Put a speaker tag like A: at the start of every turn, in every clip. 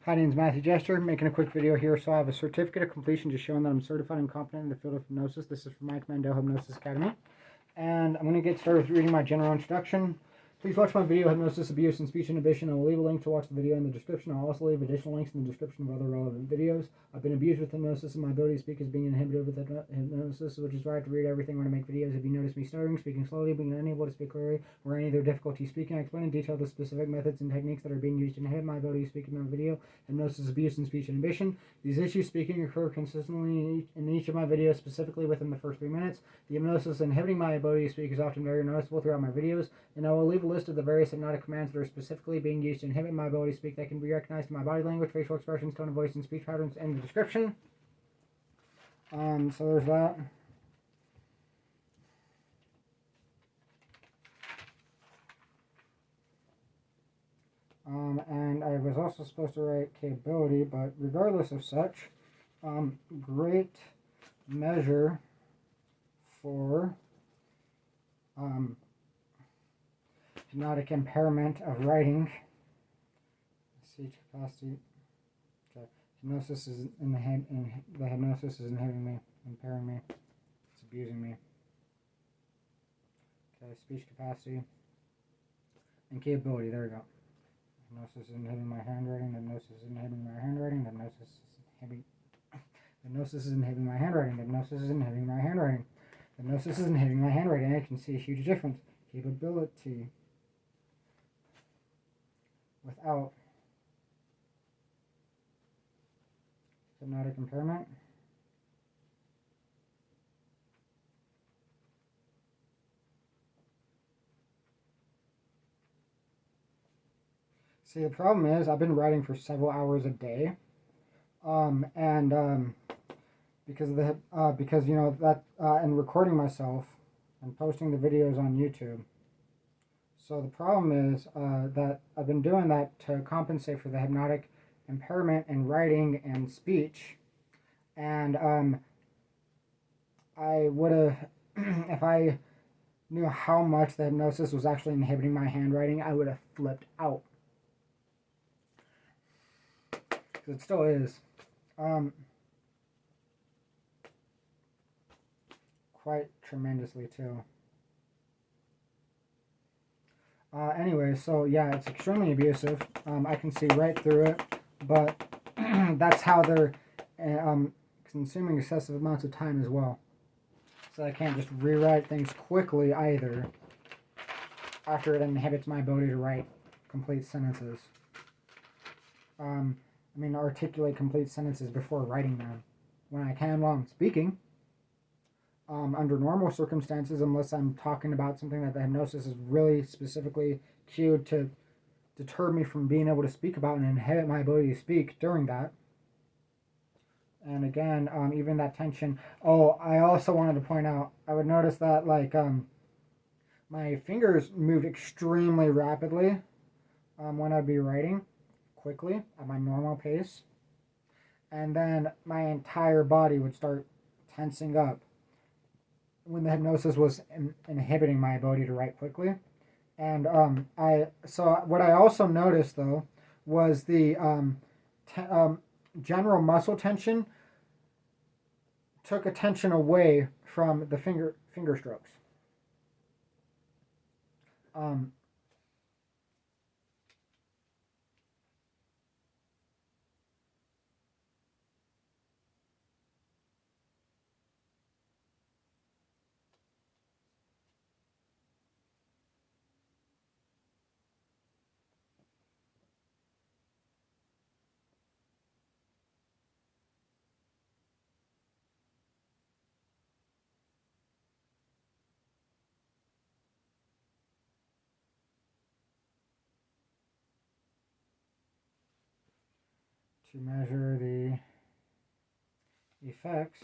A: Hi, my name is Matthew Jester, making a quick video here. So I have a certificate of completion just showing that I'm certified and competent in the field of hypnosis. This is from Mike Mandel Hypnosis Academy. And I'm going to get started with reading my general introduction. Please watch my video, Hypnosis, Abuse, and Speech Inhibition. I will leave a link to watch the video in the description. I'll also leave additional links in the description of other relevant videos. I've been abused with hypnosis, and my ability to speak is being inhibited with hypnosis, which is why I have to read everything when I make videos. If you notice me stuttering, speaking slowly, being unable to speak clearly, or any other difficulty speaking, I explain in detail the specific methods and techniques that are being used to inhibit my ability to speak in my video, Hypnosis, Abuse, and Speech Inhibition. These issues speaking occur consistently in each of my videos, specifically within the first 3 minutes. The hypnosis inhibiting my ability to speak is often very noticeable throughout my videos, and I will leave a list of the various hypnotic commands that are specifically being used to inhibit my ability to speak that can be recognized in my body language, facial expressions, tone of voice, and speech patterns in the description. So there's that. And I was also supposed to write capability, but regardless of such, great measure for hypnotic impairment of writing. Speech capacity. Okay. Hypnosis is the hypnosis is inhibiting me, impairing me. It's abusing me. Okay, speech capacity and capability. There we go. Hypnosis is inhibiting my handwriting. Hypnosis is inhibiting my handwriting. Hypnosis is inhibiting. Hypnosis is inhibiting my handwriting. Hypnosis is inhibiting my handwriting. Hypnosis is inhibiting my handwriting. I can see a huge difference. Capability without hypnotic impairment. See, the problem is I've been writing for several hours a day, because of the because you know that and recording myself and posting the videos on YouTube. So the problem is that I've been doing that to compensate for the hypnotic impairment in writing and speech, and I would have if I knew how much the hypnosis was actually inhibiting my handwriting, I would have flipped out. It still is. Quite tremendously too. Anyway, so yeah, it's extremely abusive. I can see right through it, but that's how they're consuming excessive amounts of time as well. So I can't just rewrite things quickly either after it inhibits my ability to write complete sentences. I mean, articulate complete sentences before writing them when I can while I'm speaking. Under normal circumstances, unless I'm talking about something that the hypnosis is really specifically cued to deter me from being able to speak about and inhibit my ability to speak during that. And again, even that tension. Oh, I also wanted to point out, I would notice that like my fingers moved extremely rapidly when I'd be writing quickly at my normal pace, and then my entire body would start tensing up when the hypnosis was inhibiting my ability to write quickly. And what I also noticed though was the general muscle tension took attention away from the finger strokes. To measure the effects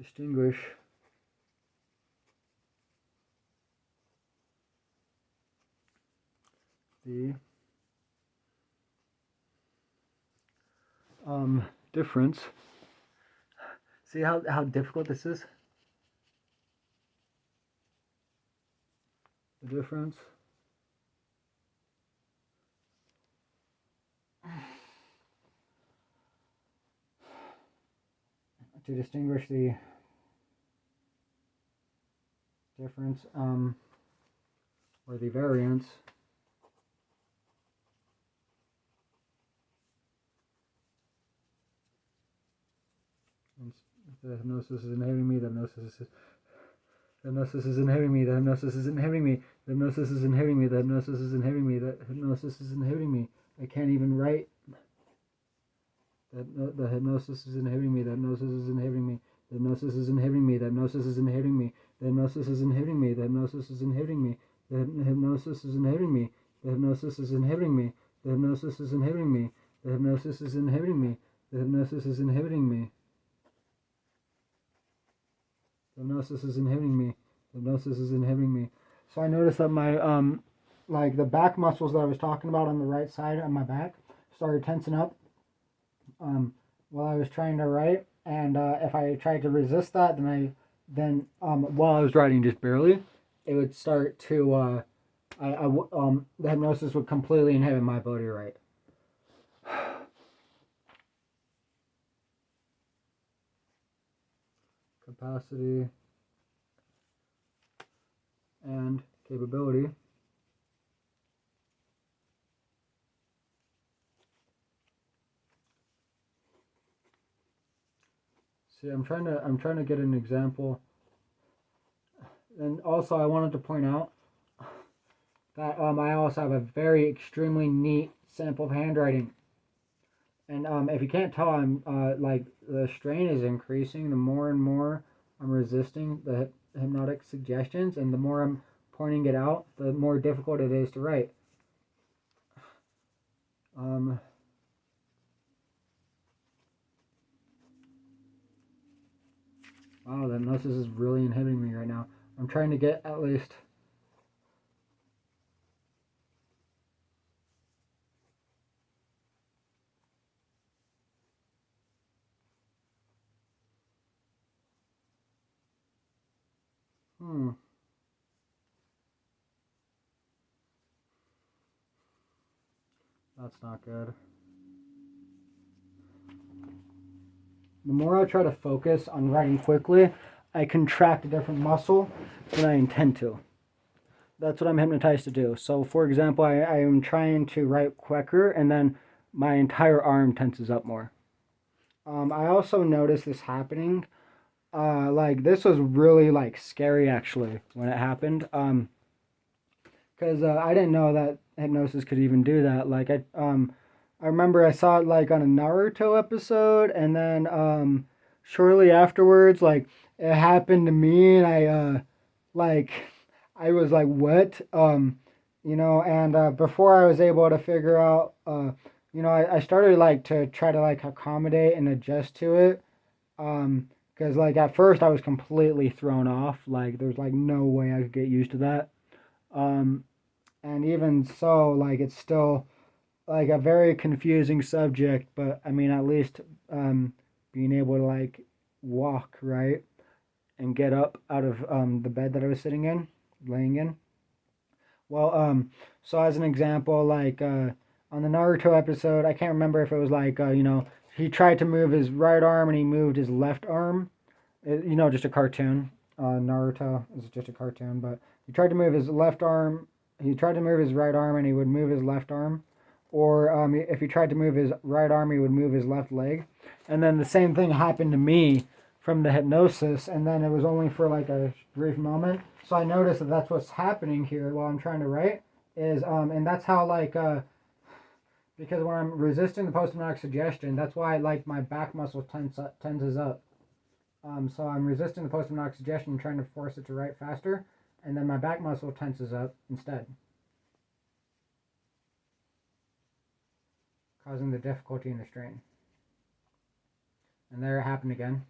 A: distinguish the difference. See how difficult this is? The difference to distinguish the difference or the variance the hypnosis is inhibiting me, the hypnosis is inhibiting me, the hypnosis is inhibiting me, the hypnosis is inhibiting me, the hypnosis is inhibiting me, the hypnosis is inhibiting me. I can't even write. The hypnosis is inhibiting me, the hypnosis is inhibiting me, the hypnosis is inhibiting me, the hypnosis is inhibiting me, the hypnosis is inhibiting me, the hypnosis is inhibiting me, the hypnosis is inhibiting me, the hypnosis is inhibiting me, the hypnosis is inhibiting me, the hypnosis is inhibiting me, the hypnosis is inhibiting me. The hypnosis is inhibiting me. The hypnosis is inhibiting me. So I noticed that my like the back muscles that I was talking about on the right side of my back started tensing up while I was trying to write, and if I tried to resist that, then while I was writing just barely, it would start to the hypnosis would completely inhibit my ability to write. Capacity and capability. See, I'm trying to get an example. And also I wanted to point out that I also have a very extremely neat sample of handwriting. And if you can't tell, I'm like the strain is increasing the more and more I'm resisting the hypnotic suggestions, and the more I'm pointing it out, the more difficult it is to write. Wow, the hypnosis is really inhibiting me right now. I'm trying to get at least that's not good. The more I try to focus on writing quickly, I contract a different muscle than I intend to. That's what I'm hypnotized to do. So, for example, I am trying to write quicker, and then my entire arm tenses up more. I also noticed this happening. Like this was really like scary actually when it happened. Because I didn't know that hypnosis could even do that. Like I remember I saw it like on a Naruto episode, and then shortly afterwards, like it happened to me, and like I was like, what? You know, and before I was able to figure out, you know, I started like to try to like accommodate and adjust to it. Because like at first I was completely thrown off. Like there's like no way I could get used to that. Um, and even so, like it's still like a very confusing subject. But I mean, at least being able to like walk right and get up out of the bed that I was sitting in, laying in. Well, so as an example, like on the Naruto episode, I can't remember if it was like you know, he tried to move his right arm and he moved his left arm. You know, just a cartoon. Naruto is just a cartoon, but he tried to move his left arm. He tried to move his right arm, and he would move his left arm. Or if he tried to move his right arm, he would move his left leg. And then the same thing happened to me from the hypnosis, and then it was only for like a brief moment. So I noticed that that's what's happening here while I'm trying to write. And that's how like because when I'm resisting the post-hypnotic suggestion, that's why like my back muscle tenses up. So I'm resisting the post-hypnotic suggestion, trying to force it to write faster, and then my back muscle tenses up instead, causing the difficulty and the strain. And there it happened again.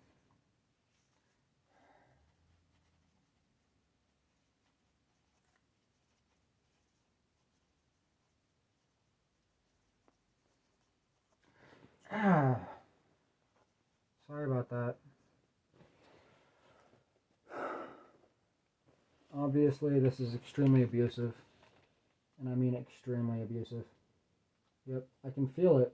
A: Sorry about that. Obviously, this is extremely abusive. And I mean extremely abusive. Yep, I can feel it.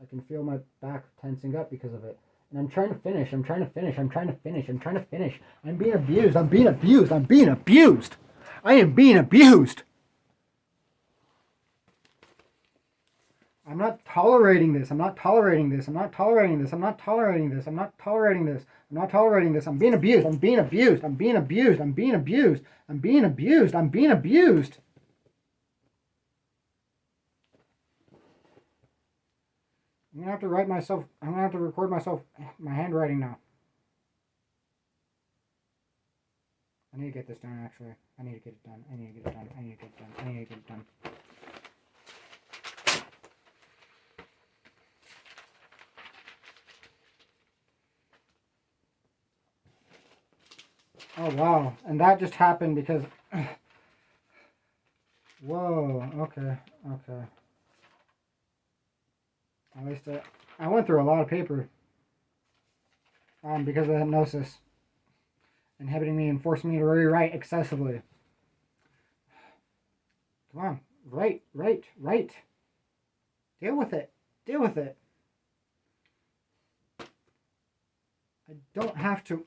A: I can feel my back tensing up because of it. And I'm trying to finish. I'm trying to finish. I'm trying to finish. I'm trying to finish. I'm being abused. I'm being abused. I'm being abused. I am being abused. I'm not tolerating this. I'm not tolerating this. I'm not tolerating this. I'm not tolerating this. I'm not tolerating this. I'm not tolerating this. I'm being abused. I'm being abused. I'm being abused. I'm being abused. I'm being abused. I'm being abused. I'm gonna have to write myself. I'm gonna have to record myself. My handwriting now. I need to get this done. Actually, I need to get it done. I need to get it done. I need to get it done. I need to get it done. Oh wow! And that just happened because. Whoa. Okay. Okay. At least I went through a lot of paper. Because of hypnosis. Inhibiting me and forcing me to rewrite excessively. Come on. Write. Deal with it. Deal with it. I don't have to.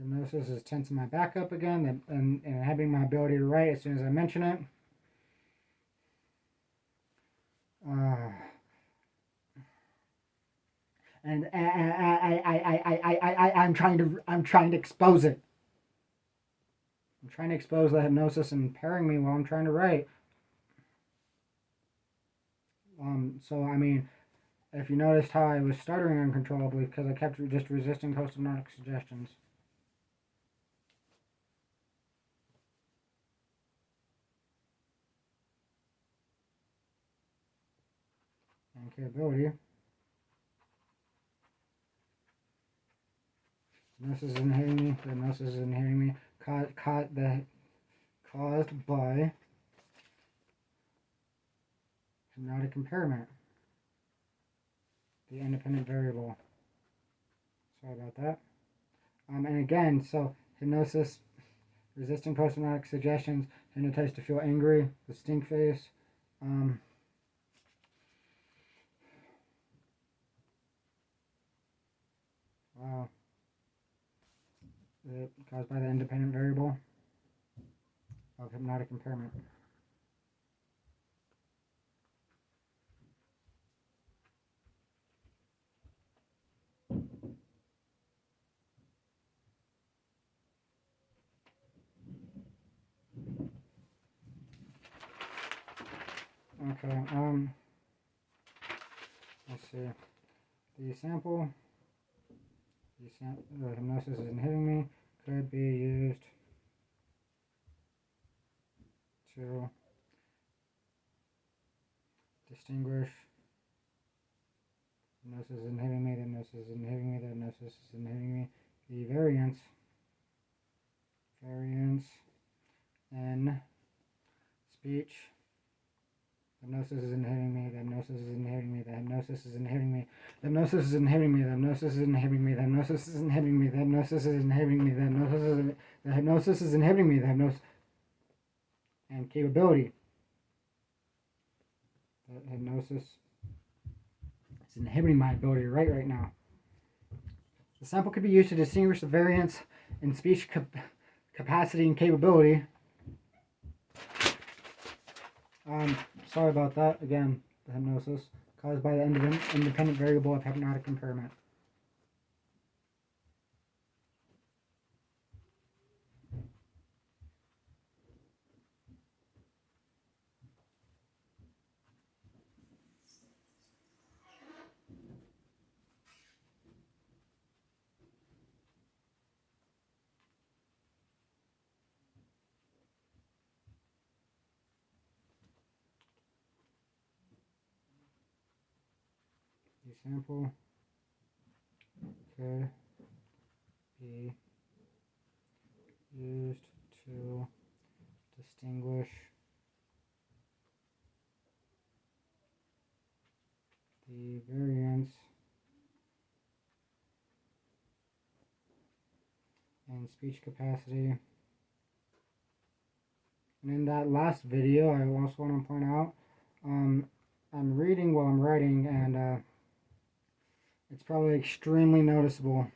A: Hypnosis is tensing my back up again and having my ability to write as soon as I mention it. And I'm trying to expose it. I'm trying to expose the hypnosis and impairing me while I'm trying to write. So I mean, if you noticed how I was stuttering uncontrollably because I kept just resisting post-hypnotic suggestions. And capability. Hypnosis is inhibiting me. The hypnosis is inhibiting me. Caused by hypnotic impairment. The independent variable. Sorry about that. And again, so hypnosis, resisting post-hypnotic suggestions, hypnotized to feel angry, the stink face. Wow. Caused by the independent variable of hypnotic impairment. Okay, let's see. The sample, the hypnosis is inhibiting me, could be used to distinguish. Hypnosis is inhibiting me, the hypnosis is inhibiting me, the hypnosis is inhibiting me. The variance in speech. The hypnosis is inhibiting me, the hypnosis is inhibiting me, the hypnosis is inhibiting me, the hypnosis is inhibiting me, the hypnosis is inhibiting me, the hypnosis is inhibiting me, the hypnosis is inhibiting me, the hypnosis is inhibiting me, the hypnosis and capability. The hypnosis is inhibiting my ability to write right now. The sample could be used to distinguish the variance in speech capacity and capability. Sorry about that. Again, the hypnosis caused by the independent variable of hypnotic impairment. The sample could be used to distinguish the variance in speech capacity. And in that last video, I also want to point out, I'm reading while I'm writing, and it's probably extremely noticeable,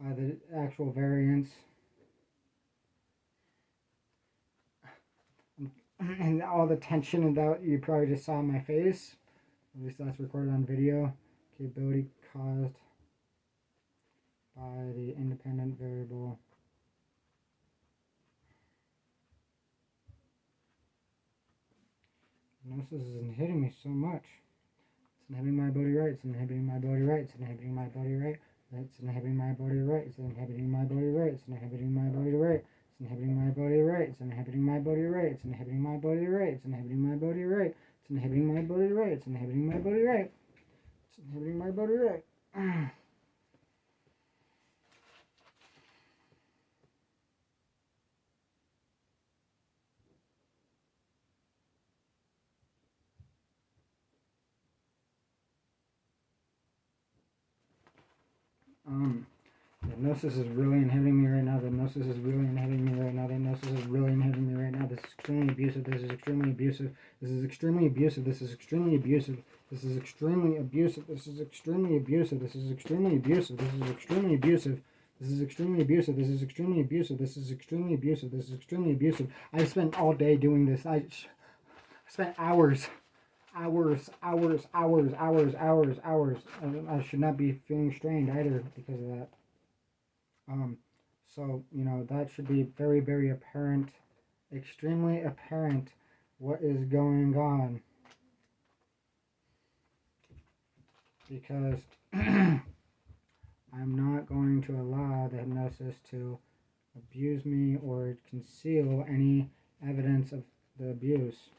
A: the actual variance. And all the tension that you probably just saw in my face, at least that's recorded on video. Capability caused by the independent variable. Hypnosis is hitting me so much. It's inhibiting my ability right. It's inhibiting my ability right. It's inhibiting my ability right. It's inhibiting my ability right. It's inhibiting my ability right. It's inhibiting my ability right. It's inhibiting my ability right. It's inhibiting my ability right. It's inhibiting my ability right. It's inhibiting my ability right. It's inhibiting my ability right. It's inhibiting my ability right. It's inhibiting my ability right. The hypnosis is really inhibiting me right now. The hypnosis is really inhibiting me right now. The hypnosis is really inhibiting me right now. This is extremely abusive. This is extremely abusive. This is extremely abusive. This is extremely abusive. This is extremely abusive. This is extremely abusive. This is extremely abusive. This is extremely abusive. This is extremely abusive. This is extremely abusive. This is extremely abusive. This is extremely abusive. I spent all day doing this. I spent hours. I should not be feeling strained either because of that. So, you know, that should be very, very apparent, extremely apparent what is going on. Because I'm not going to allow the hypnosis to abuse me or conceal any evidence of the abuse.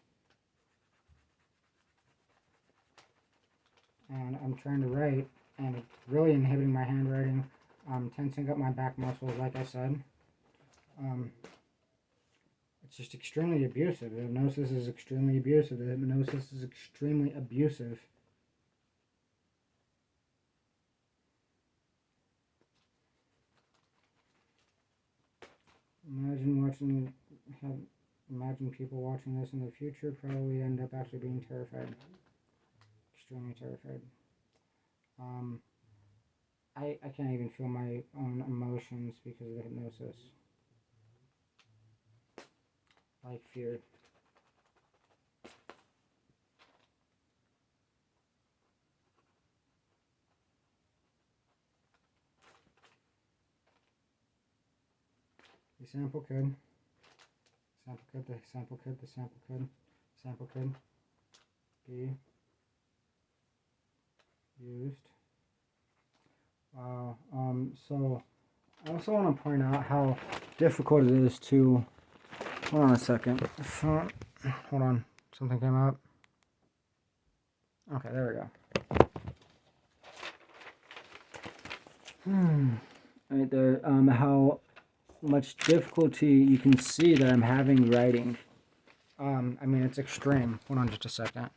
A: And I'm trying to write, and it's really inhibiting my handwriting. I'm tensing up my back muscles, like I said. It's just extremely abusive. The hypnosis is extremely abusive. The hypnosis is extremely abusive. Imagine people watching this in the future probably end up actually being terrified. Extremely terrified. I can't even feel my own emotions because of the hypnosis. Like fear. The sample could be used. Wow. So I also want to point out how difficult it is to. Hold on a second. Hold on. Something came up. Okay, there we go. Right there. How much difficulty you can see that I'm having writing. I mean, it's extreme. Hold on just a second.